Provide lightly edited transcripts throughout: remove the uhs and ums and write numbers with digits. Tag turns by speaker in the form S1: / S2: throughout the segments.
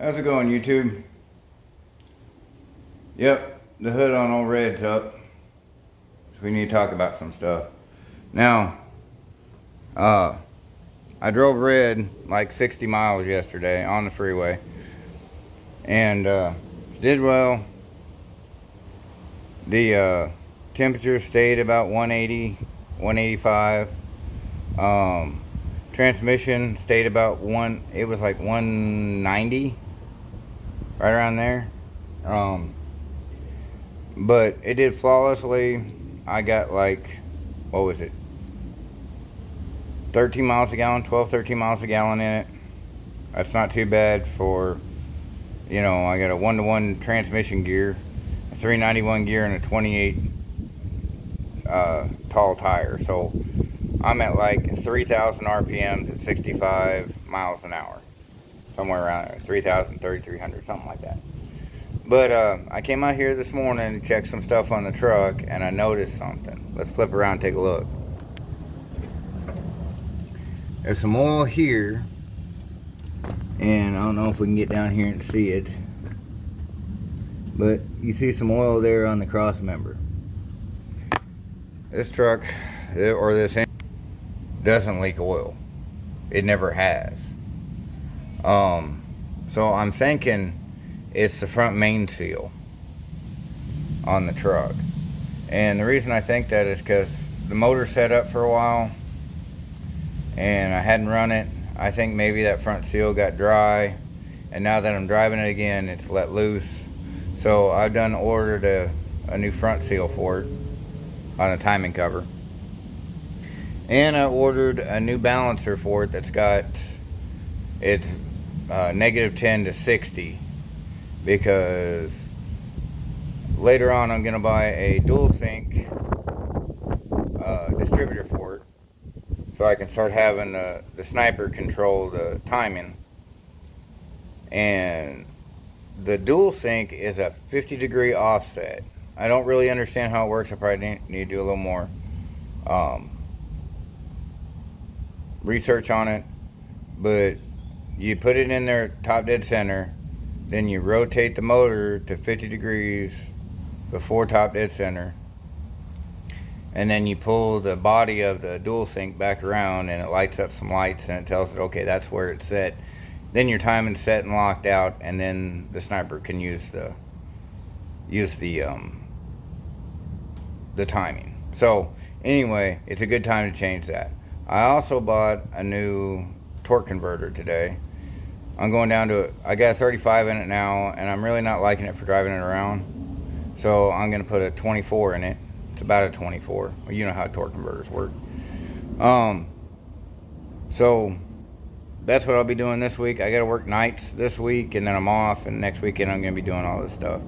S1: How's it going, YouTube? Yep, the hood on old Red's up. So we need to talk about some stuff. Now, I drove Red like 60 miles yesterday on the freeway. And did well. The temperature stayed about 180, 185. Transmission stayed about it was like 190. Right around there. But it did flawlessly. I got like, what was it? 13 miles a gallon, 12, 13 miles a gallon in it. That's not too bad for, you know, I got a 1-to-1 transmission gear, a 391 gear, and a 28 tall tire. So I'm at like 3,000 RPMs at 65 miles an hour. Somewhere around there, 3,000, 3,300, something like that. But I came out here this morning to check some stuff on the truck, and I noticed something. Let's flip around and take a look. There's some oil here, and I don't know if we can get down here and see it, but you see some oil there on the cross member. This truck, or this engine, doesn't leak oil. It never has. So I'm thinking it's the front main seal on the truck. And the reason I think that is because the motor's set up for a while and I hadn't run it. I think maybe that front seal got dry, and now that I'm driving it again, it's let loose. So I've ordered a new front seal for it on a timing cover. And I ordered a new balancer for it that's got, it's -10 to 60, because later on I'm gonna buy a dual sync distributor for it, so I can start having the sniper control the timing. And the dual sync is a 50-degree offset. I don't really understand how it works. I probably need to do a little more research on it, but you put it in there top dead center, then you rotate the motor to 50 degrees before top dead center, and then you pull the body of the dual sync back around, and it lights up some lights, and it tells it, okay, that's where it's set. Then your timing's set and locked out, and then the sniper can use the timing. So anyway, it's a good time to change that. I also bought a new torque converter today. I'm going down to, I got a 35 in it now, and I'm really not liking it for driving it around. So I'm going to put a 24 in it. It's about a 24. Well, you know how torque converters work. So that's what I'll be doing this week. I got to work nights this week, and then I'm off, and next weekend I'm going to be doing all this stuff.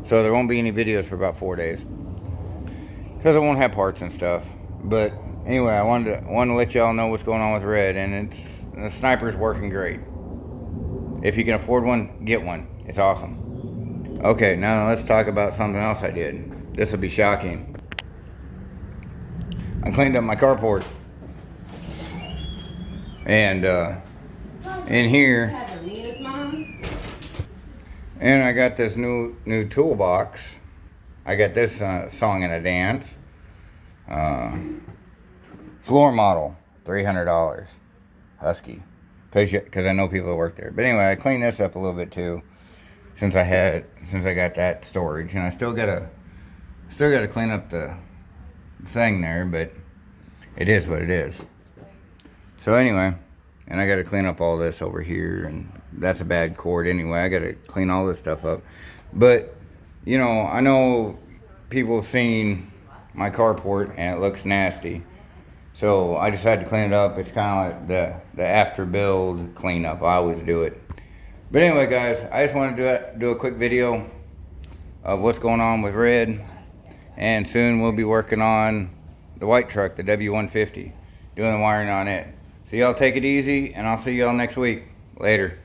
S1: So there won't be any videos for about 4 days, because I won't have parts and stuff. But anyway, I wanted to let y'all know what's going on with Red, and the sniper's working great. If you can afford one, get one. It's awesome. Okay, now let's talk about something else I did. This will be shocking. I cleaned up my carport, and in here, and I got this new toolbox. I got this Song and a Dance floor model, $300, Husky, because I know people that work there. But anyway, I cleaned this up a little bit too, since I got that storage, and I still gotta clean up the thing there, but it is what it is. So anyway, and I gotta clean up all this over here, and that's a bad cord anyway. I gotta clean all this stuff up. But you know, I know people have seen my carport and it looks nasty, so I decided to clean it up. It's kind of like the after build cleanup. I always do it. But anyway, guys, I just want to do a quick video of what's going on with Red, and soon we'll be working on the white truck, the W150, doing the wiring on it. So y'all take it easy, and I'll see y'all next week. Later.